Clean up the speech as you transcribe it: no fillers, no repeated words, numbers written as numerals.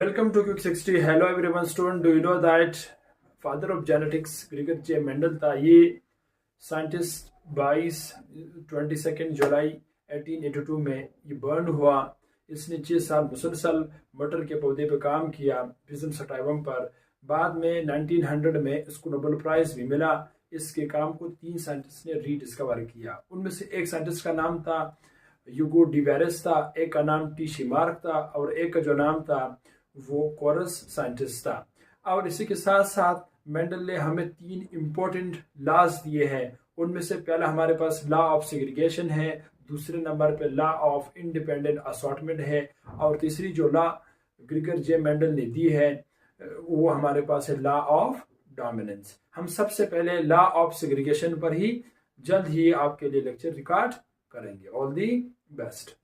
Welcome to Quick 60. Hello everyone, student. Do you know that father of genetics Gregor J. Mendel था? ये scientist 22 जुलाई 1882 में ये burn हुआ। इसने 6 साल मुसलसल मटर के पौधे पर काम किया, पिजम सटाइवम पर। बाद में 1900 में इसको नोबेल प्राइज भी मिला। इसके काम को 3 साइंटिस्ट ने रीडिस्कवर किया। उनमें से एक साइंटिस्ट का नाम था यूगो डिवेरेस था, एक का नाम टी शिमार्क था और एक का जो नाम था वो कोरस साइंटिस्ट था। और इसी के साथ साथ मेंडल ने हमें 3 इंपॉर्टेंट लॉज दिए हैं। उनमें से पहला हमारे पास लॉ ऑफ सेग्रीगेशन है, दूसरे नंबर पे लॉ ऑफ इंडिपेंडेंट असॉर्टमेंट है और तीसरी जो लॉ ग्रेगर जे मेंडल ने दी है वो हमारे पास है लॉ ऑफ डोमिनेंस। हम सबसे पहले लॉ ऑफ सेग्रीगेशन पर ही जल्द ही आपके लिए लेक्चर रिकॉर्ड करेंगे। All the best.